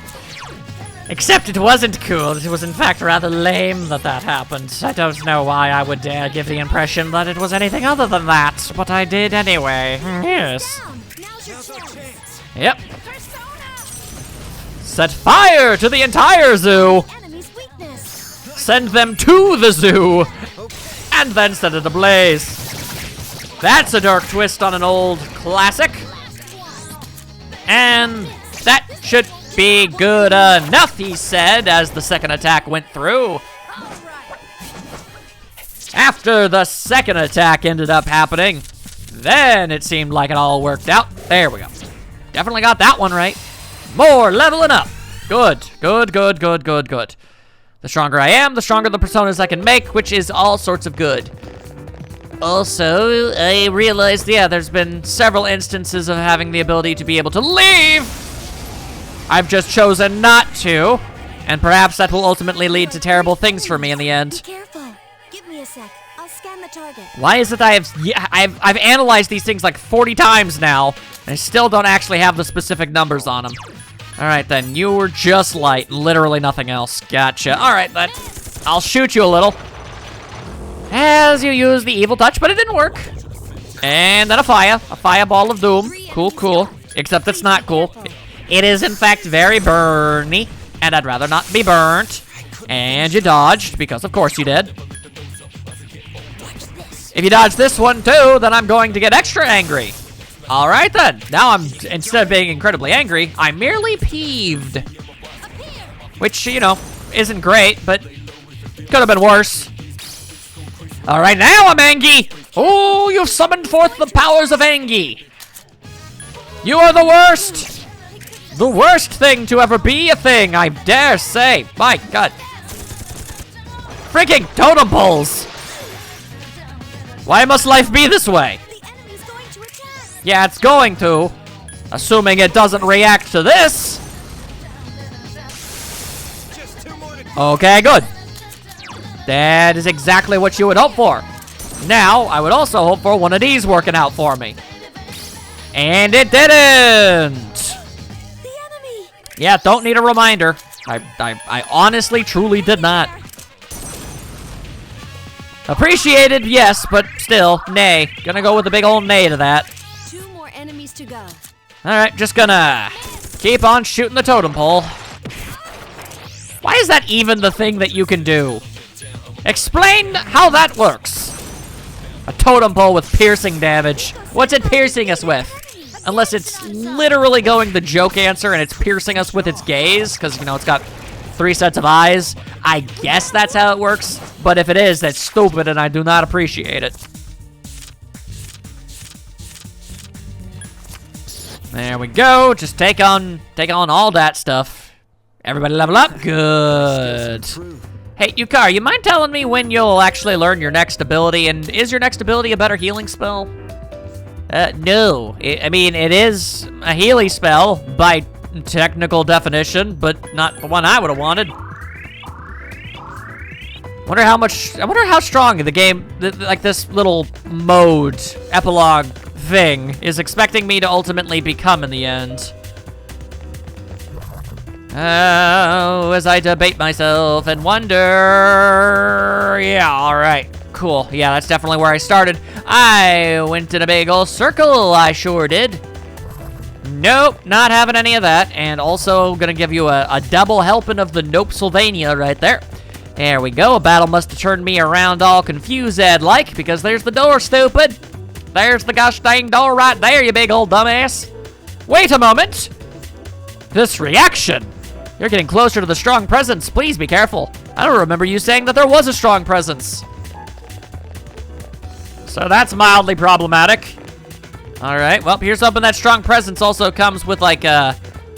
Except it wasn't cool. It was in fact rather lame that happened. I don't know why I would dare give the impression that it was anything other than that, but I did anyway. Yes. Now's your chance. Yep. Persona. Set fire to the entire zoo. Enemy's weakness. Send them to the zoo. And then set it ablaze. That's a dark twist on an old classic. And that should be good enough, he said, as the second attack went through. After the second attack ended up happening, then it seemed like it all worked out. There we go. Definitely got that one right. More leveling up. Good. The stronger I am, the stronger the personas I can make, which is all sorts of good. Also, I realized, there's been several instances of having the ability to be able to leave. I've just chosen not to, and perhaps that will ultimately lead to terrible things for me in the Be end. careful. Give me a sec. I'll scan the target. Why is it that I've analyzed these things like 40 times now, and I still don't actually have the specific numbers on them? All right, then. You were just light. Literally nothing else. Gotcha. All right, then. I'll shoot you a little. As you use the evil touch, but it didn't work. And then a fireball of doom. Cool. Except it's not cool. It is, in fact, very burny, and I'd rather not be burnt. And you dodged, because of course you did. If you dodge this one, too, then I'm going to get extra angry. All right, then. Now instead of being incredibly angry, I'm merely peeved. Which, isn't great, but could have been worse. All right, now I'm Angie. Oh, you've summoned forth the powers of Angie. You are the worst. The worst thing to ever be a thing, I dare say. My God. Freaking totem poles. Why must life be this way? The enemy's going to attack. Yeah, it's going to. Assuming it doesn't react to this. Just 2 more to Okay, good. That is exactly what you would hope for. Now, I would also hope for one of these working out for me. And it didn't. The enemy. Yeah, don't need a reminder. I honestly, truly did not. Appreciated, yes, but still, nay. Gonna go with a big old nay to that. 2 more enemies to go. Alright, just gonna keep on shooting the totem pole. Why is that even the thing that you can do? Explain how that works. A totem pole with piercing damage. What's it piercing us with? Unless it's literally going the joke answer and it's piercing us with its gaze, because, it's got 3 sets of eyes. I guess that's how it works, but if it is, that's stupid and I do not appreciate it. There we go. Just take on all that stuff. Everybody level up. Good. Hey, Yukar, you mind telling me when you'll actually learn your next ability? And is your next ability a better healing spell? No. I mean, it is a healing spell by technical definition, but not the one I would have wanted. I wonder how strong the game, like this little mode, epilogue thing, is expecting me to ultimately become in the end. Oh, as I debate myself and wonder... Yeah, alright, cool. Yeah, that's definitely where I started. I went in a big old circle, I sure did. Nope, not having any of that. And also gonna give you a double helping of the Nope Sylvania right there. There we go. A battle must have turned me around all confused, like, because there's the door, stupid. There's the gosh dang door right there, you big old dumbass. Wait a moment. This reaction. You're getting closer to the strong presence. Please be careful. I don't remember you saying that there was a strong presence. So that's mildly problematic. All right, well, here's hoping that strong presence also comes with like a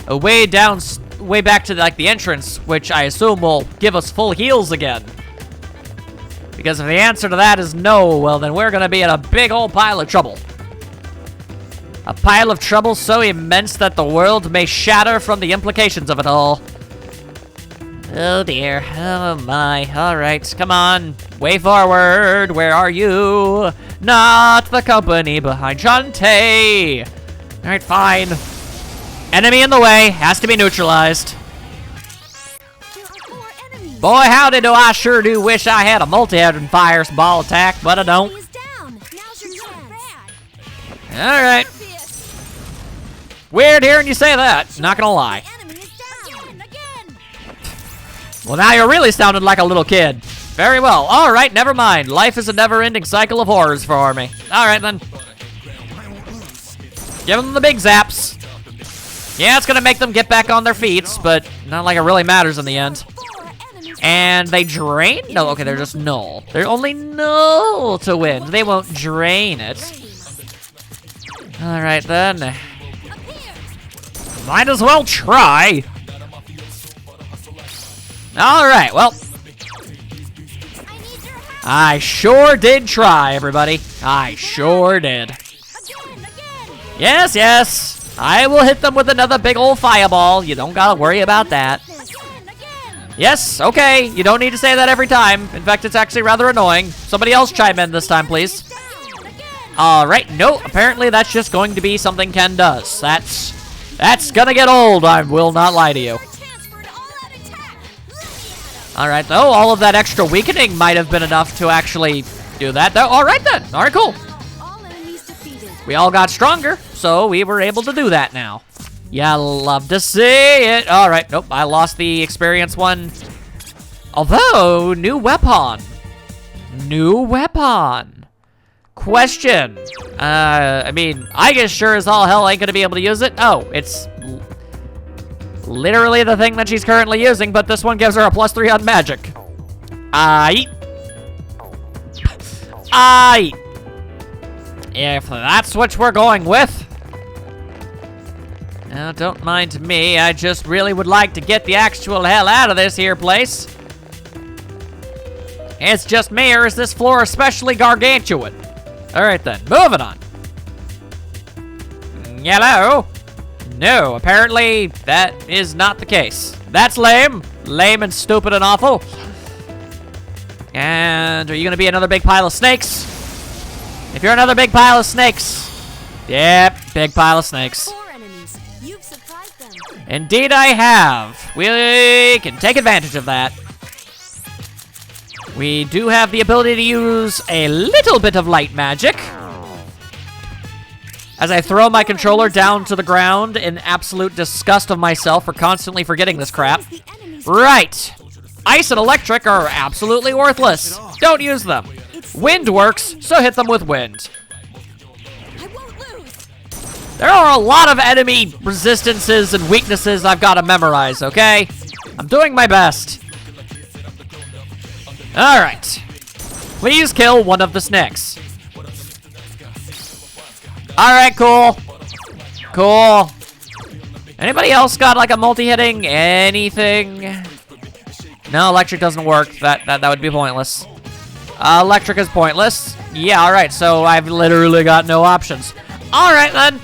way back to like the entrance, which I assume will give us full heals again. Because if the answer to that is no, well, then we're gonna be in a big old pile of trouble. A pile of trouble so immense that the world may shatter from the implications of it all. Oh dear, oh my, alright, come on, way forward, where are you? Not the company behind Shantae! Alright, fine. Enemy in the way, has to be neutralized. There are 4 enemies. Boy, howdy do I sure do wish I had a multi-headed fireball attack, but I don't. Enemy is down. Now's your chance. Alright. Weird hearing you say that, not gonna lie. Enemy is down. Again. Well, now you're really sounding like a little kid. Very well. All right, never mind. Life is a never-ending cycle of horrors for me. All right, then. Give them the big zaps. Yeah, it's going to make them get back on their feet, but not like it really matters in the end. 4 enemies. And they drain? No, okay, they're just null. They're only null to win. They won't drain it. All right, then. Up here. Might as well try. All right, well. I need your help. I sure did try, everybody. I sure did. Again. Yes, yes. I will hit them with another big old fireball. You don't gotta worry about that. Again. Yes, okay. You don't need to say that every time. In fact, it's actually rather annoying. Somebody else chime in this time, please. Down. Again. All right. No, apparently that's just going to be something Ken does. That's gonna get old. I will not lie to you. Chance for an all-out attack. Let me at him. All right, though. All of that extra weakening might have been enough to actually do that, though. All right, then. All right, cool. All enemies defeated. We all got stronger, so we were able to do that now. Yeah, love to see it. All right, nope, I lost the experience one. Although, new weapon. New weapon. Question. I mean, I guess sure as all hell ain't gonna be able to use it. Oh, it's literally the thing that she's currently using, but this one gives her a +3 on magic. Aight. If that's what we're going with. Now, don't mind me. I just really would like to get the actual hell out of this here place. It's just me, or is this floor especially gargantuan? All right, then. Moving on. Yellow? No, apparently that is not the case. That's lame. Lame and stupid and awful. And are you going to be another big pile of snakes? If you're another big pile of snakes. Yep, big pile of snakes. 4 enemies. You've surprised them. Indeed I have. We can take advantage of that. We do have the ability to use a little bit of light magic. As I throw my controller down to the ground in absolute disgust of myself for constantly forgetting this crap. The enemies. Right. Ice and electric are absolutely worthless. Don't use them. Wind works, so hit them with wind. I won't lose. There are a lot of enemy resistances and weaknesses I've got to memorize, okay? I'm doing my best. All right. Please kill one of the snakes. All right, cool. Cool. Anybody else got like a multi-hitting anything? No, electric doesn't work. That would be pointless. Electric is pointless. Yeah, all right. So I've literally got no options. All right, then.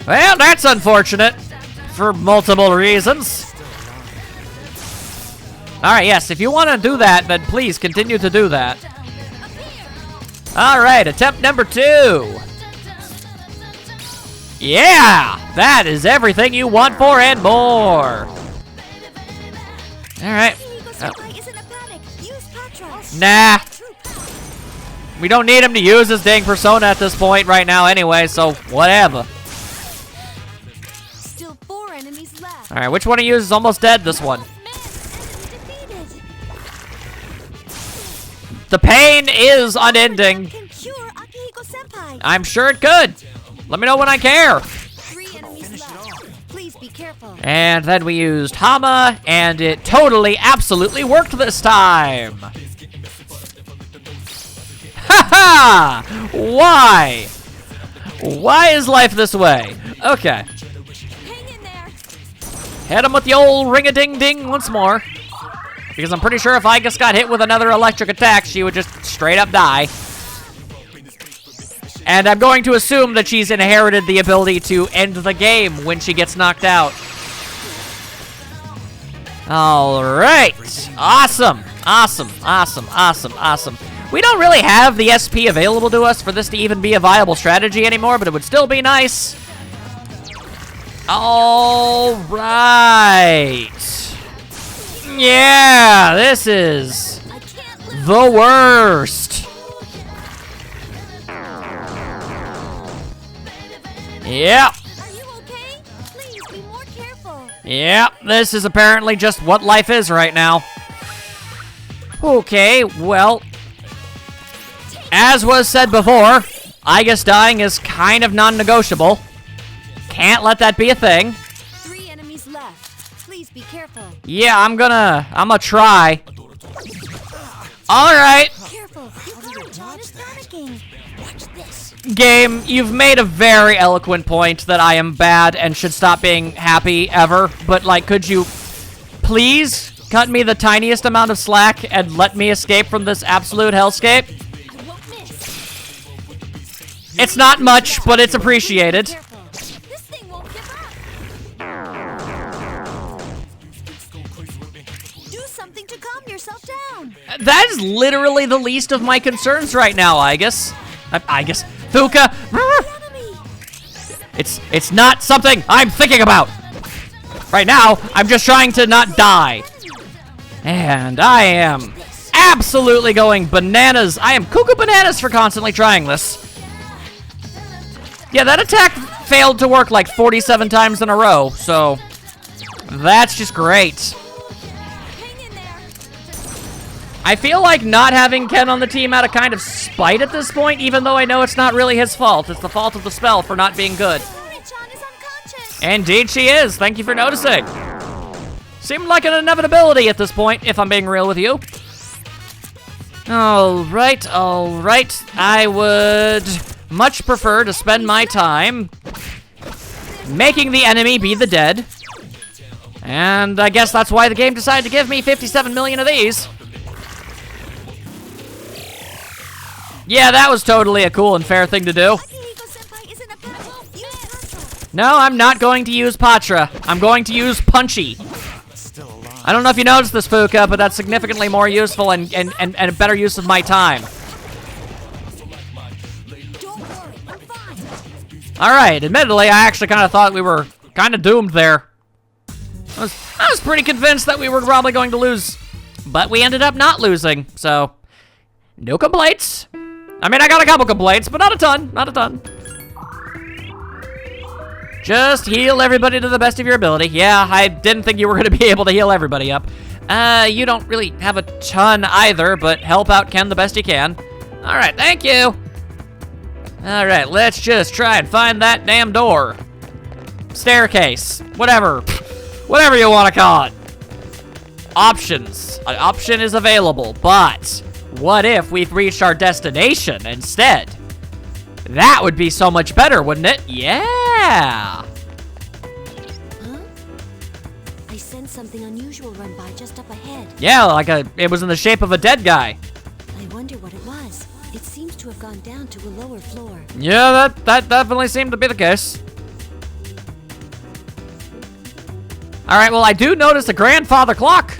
Well, that's unfortunate for multiple reasons. All right, yes, if you want to do that, then please continue to do that. All right, attempt number 2. Yeah, that is everything you want for and more. All right. Nah. We don't need him to use his dang persona at this point right now anyway, so whatever. Still 4 enemies left. All right, which one of you is almost dead this one? The pain is unending. Can cure Akihiko-senpai. I'm sure it could. Let me know when I care. 3 enemies left. Please be careful. And then we used Hama, and it totally, absolutely worked this time. Ha ha! Why? Why is life this way? Okay. Hang in there. Hit him with the old ring-a-ding-ding once more. Because I'm pretty sure if I just got hit with another electric attack, she would just straight up die. And I'm going to assume that she's inherited the ability to end the game when she gets knocked out. All right. Awesome. Awesome. Awesome. Awesome. Awesome. We don't really have the SP available to us for this to even be a viable strategy anymore, but it would still be nice. All right. Yeah, this is the worst. Yep. Are you okay? Please be more careful. Yep, this is apparently just what life is right now. Okay, well, as was said before, I guess dying is kind of non-negotiable. Can't let that be a thing. 3 enemies left. Please be careful. Yeah, I'm gonna try. All right. Careful. You got John is panicking. Watch this. Game, you've made a very eloquent point that I am bad and should stop being happy ever, but like, could you please cut me the tiniest amount of slack and let me escape from this absolute hellscape? I won't miss. It's not much, but it's appreciated. Careful. This thing won't give up. Do something to calm yourself down. That is literally the least of my concerns right now, I guess. Fuka, Enemy. it's not something I'm thinking about. Right now, I'm just trying to not die. And I am absolutely going bananas. I am cuckoo bananas for constantly trying this. Yeah, that attack failed to work like 47 times in a row, so that's just great. Hang in there. I feel like not having Ken on the team out of kind of spite at this point, even though I know it's not really his fault. It's the fault of the spell for not being good. John is unconscious. Indeed she is. Thank you for noticing. Seemed like an inevitability at this point, if I'm being real with you. All right. I would much prefer to spend my time making the enemy be the dead. And I guess that's why the game decided to give me 57 million of these. Yeah, that was totally a cool and fair thing to do. Akihiko-senpai isn't a pencil. Use Patra. No, I'm not going to use Patra. I'm going to use Punchy. Still alive. I don't know if you noticed this, Fuka, but that's significantly more useful and a better use of my time. Don't worry, I'm fine. All right, admittedly, I actually kind of thought we were kind of doomed there. I was pretty convinced that we were probably going to lose, but we ended up not losing, so no complaints. I mean, I got a couple complaints, but not a ton, not a ton. Just heal everybody to the best of your ability. Yeah, I didn't think you were going to be able to heal everybody up. You don't really have a ton either, but help out Ken the best you can. All right, thank you. All right, let's just try and find that damn door. Staircase, whatever you want to call it. Options. An option is available, but what if we've reached our destination instead? That would be so much better, wouldn't it? Yeah. Huh? I sensed something unusual run by just up ahead. Yeah, like it was in the shape of a dead guy. I wonder what it was. It seems to have gone down to a lower floor. Yeah, that definitely seemed to be the case. All right, well, I do notice a grandfather clock,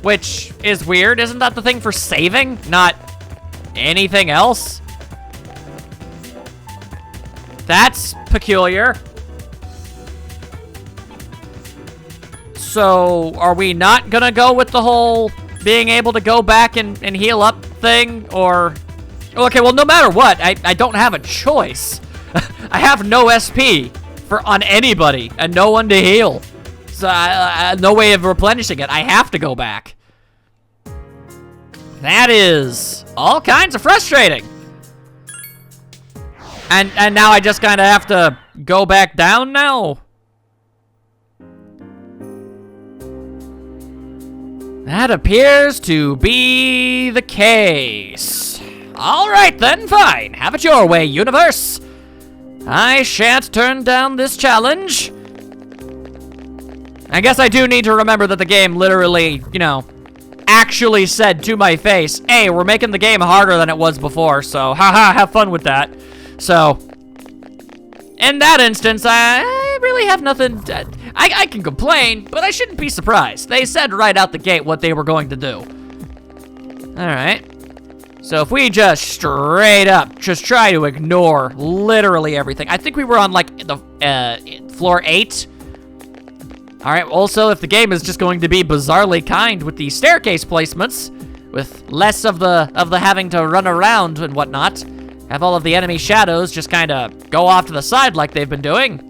which is weird. Isn't that the thing for saving, not anything else? That's peculiar. So, are we not gonna go with the whole being able to go back and heal up thing, or... Okay, well, no matter what, I don't have a choice. I have no SP on anybody, and no one to heal. So, no way of replenishing it. I have to go back. That is all kinds of frustrating. And now I just kind of have to go back down now. That appears to be the case. All right, then, fine. Have it your way, universe. I shan't turn down this challenge. I guess I do need to remember that the game literally, you know, actually said to my face, hey, we're making the game harder than it was before, so haha, have fun with that. So, in that instance, I really have nothing. I can complain, but I shouldn't be surprised. They said right out the gate what they were going to do. All right. So if we just straight up just try to ignore literally everything. I think we were on like the floor 8. All right. Also, if the game is just going to be bizarrely kind with the staircase placements, with less of the having to run around and whatnot, have all of the enemy shadows just kind of go off to the side like they've been doing.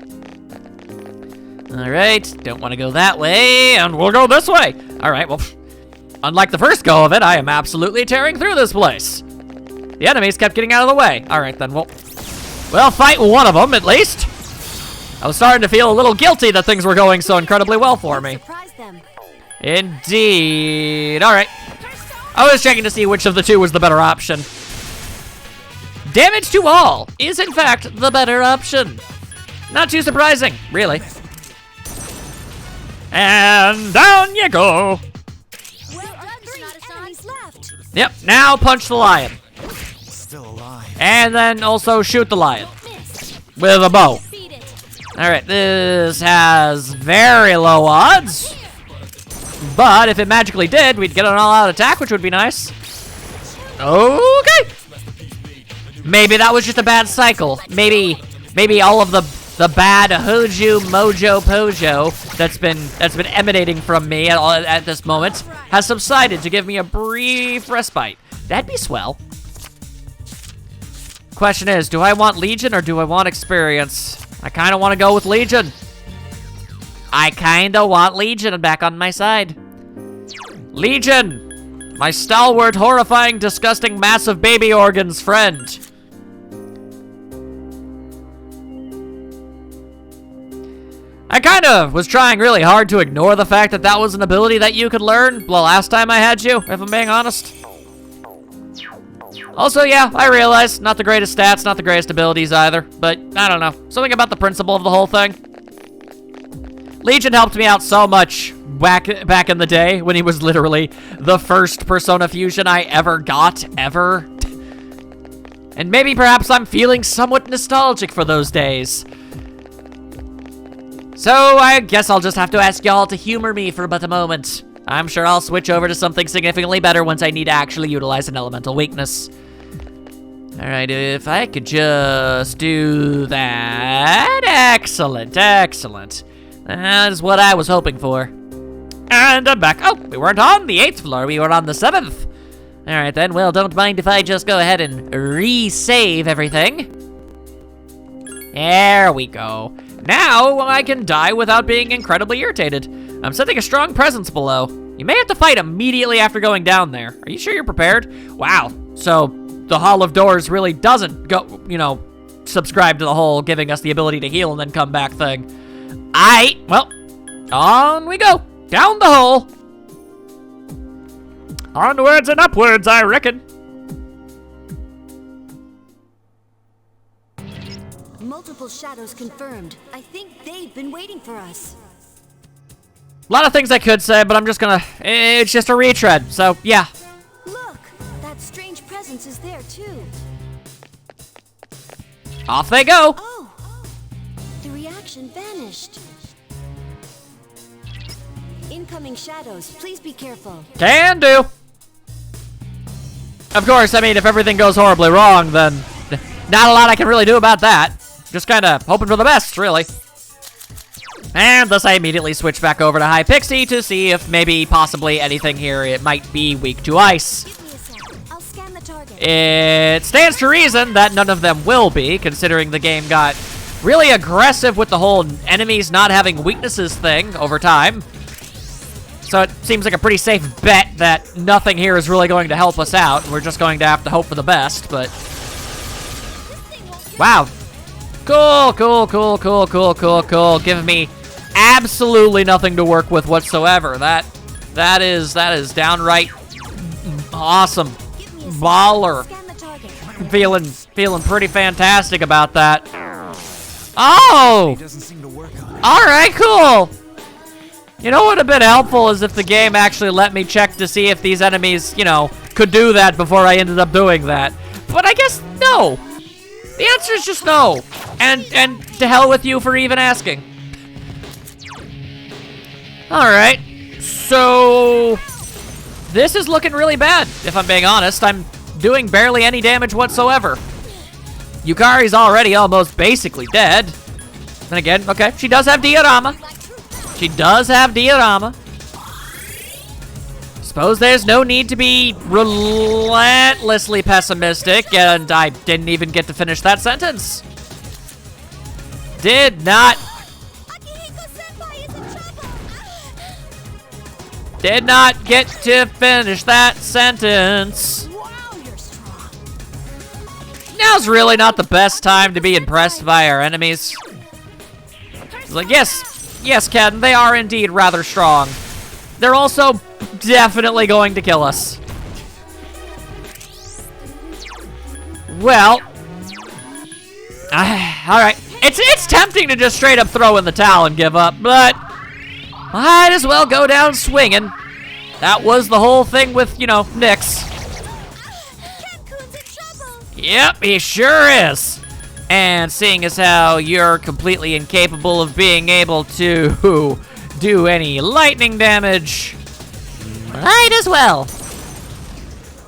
All right. Don't want to go that way, and we'll go this way. All right. Well. Unlike the first go of it, I am absolutely tearing through this place. The enemies kept getting out of the way. All right, then we'll fight one of them at least. I was starting to feel a little guilty that things were going so incredibly well for me. Surprise them. Indeed. All right. I was checking to see which of the two was the better option. Damage to all is in fact the better option. Not too surprising, really. And down you go. Yep, now punch the lion. Still alive. And then also shoot the lion with a bow. Alright, this has very low odds. But if it magically did, we'd get an all-out attack, which would be nice. Okay. Maybe that was just a bad cycle. Maybe all of the bad Hoju Mojo Pojo that's been emanating from me at this moment has subsided to give me a brief respite. That'd be swell. Question is, do I want Legion or do I want experience? I kind of want to go with Legion. I kind of want Legion back on my side. Legion, my stalwart, horrifying, disgusting, massive baby organs friend. I kind of was trying really hard to ignore the fact that that was an ability that you could learn the last time I had you, if I'm being honest. Also, yeah, I realize, not the greatest stats, not the greatest abilities either, but I don't know, something about the principle of the whole thing. Legion helped me out so much back in the day when he was literally the first Persona fusion I ever got, ever. And maybe perhaps I'm feeling somewhat nostalgic for those days. So I guess I'll just have to ask y'all to humor me for but a moment. I'm sure I'll switch over to something significantly better once I need to actually utilize an elemental weakness. Alright, if I could just do that. Excellent, excellent. That is what I was hoping for. And I'm back. Oh, we weren't on the 8th floor, we were on the 7th. Alright then, well, don't mind if I just go ahead and re-save everything. There we go. Now I can die without being incredibly irritated. I'm sending a strong presence below. You may have to fight immediately after going down there. Are you sure you're prepared? Wow. So the Hall of Doors really doesn't go, you know, subscribe to the whole giving us the ability to heal and then come back thing. Well, on we go. Down the hole. Onwards and upwards, I reckon. Multiple shadows confirmed. I think they've been waiting for us. A lot of things I could say, but I'm just gonna... It's just a retread, so yeah. Look, that strange presence is there too. Off they go. Oh, the reaction vanished. Incoming shadows, please be careful. Can do. Of course, I mean, if everything goes horribly wrong, then not a lot I can really do about that. Just kind of hoping for the best, really. And thus I immediately switch back over to High Pixie to see if maybe possibly anything here, it might be weak to ice. Give me a sec. I'll scan the target. It stands to reason that none of them will be, considering the game got really aggressive with the whole enemies not having weaknesses thing over time. So it seems like a pretty safe bet that nothing here is really going to help us out. We're just going to have to hope for the best, but... Wow. Cool, cool, cool, cool, cool, cool, cool. Give me absolutely nothing to work with whatsoever. That is downright awesome. Baller. feeling pretty fantastic about that. Oh! It doesn't seem to work on it. All right, cool. You know what would have been helpful is if the game actually let me check to see if these enemies, you know, could do that before I ended up doing that. But I guess no. The answer is just no. And to hell with you for even asking. All right. So this is looking really bad, if I'm being honest. I'm doing barely any damage whatsoever. Yukari's already almost basically dead. Then again, okay, she does have diorama. She does have diorama. Suppose there's no need to be relentlessly pessimistic, and I didn't even get to finish that sentence. Did not get to finish that sentence. Now's really not the best time to be impressed by our enemies. It's like, yes, Ken, they are indeed rather strong. They're also definitely going to kill us. Well, all right. It's tempting to just straight up throw in the towel and give up, but might as well go down swinging. That was the whole thing with, you know, Nyx. Yep, he sure is. And seeing as how you're completely incapable of being able to do any lightning damage, might as well.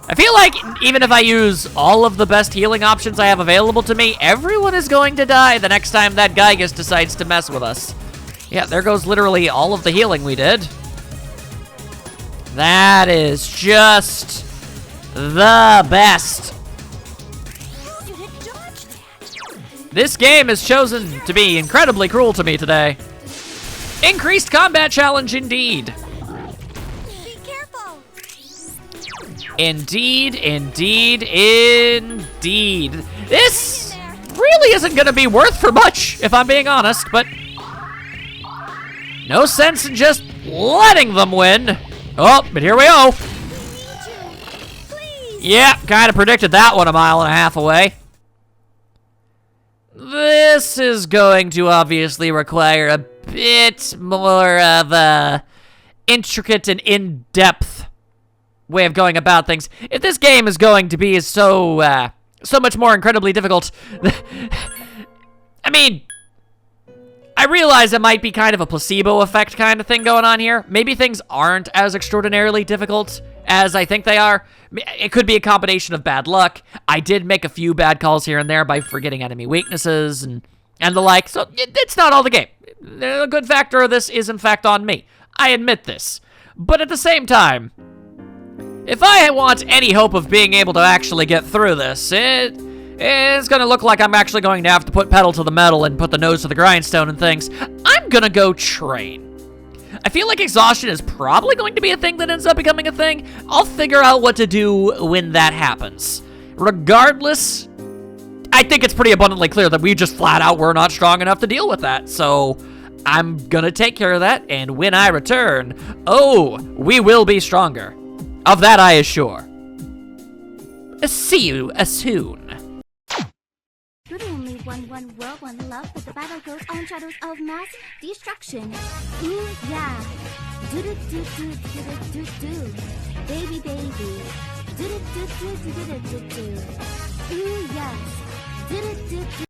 I feel like even if I use all of the best healing options I have available to me, everyone is going to die the next time that Gygus decides to mess with us. Yeah, there goes literally all of the healing we did. That is just the best. This game has chosen to be incredibly cruel to me today. Increased combat challenge indeed. Be careful. Indeed, indeed, indeed. This really isn't gonna be worth for much, if I'm being honest, but no sense in just letting them win. Oh, but here we go. Yeah, kind of predicted that one a mile and a half away. This is going to obviously require a bit more of a intricate and in-depth way of going about things. If this game is going to be so much more incredibly difficult, I mean, I realize it might be kind of a placebo effect kind of thing going on here. Maybe things aren't as extraordinarily difficult as I think they are. It could be a combination of bad luck. I did make a few bad calls here and there by forgetting enemy weaknesses and the like, so it's not all the game. A good factor of this is in fact on me. I admit this. But at the same time, if I want any hope of being able to actually get through this, it's gonna look like I'm actually going to have to put pedal to the metal and put the nose to the grindstone and things. I'm gonna go train. I feel like exhaustion is probably going to be a thing that ends up becoming a thing. I'll figure out what to do when that happens. Regardless, I think it's pretty abundantly clear that we just flat out were not strong enough to deal with that. So I'm gonna take care of that, and when I return, oh, we will be stronger. Of that I assure. See you soon. Good only one world, one love, but the battle goes on shadows of mass destruction. Ooh, yeah. Do-do-do-do-do-do-do-do. Baby, baby. Do-do-do-do-do-do-do-do. Ooh, yes. Do-do-do-do.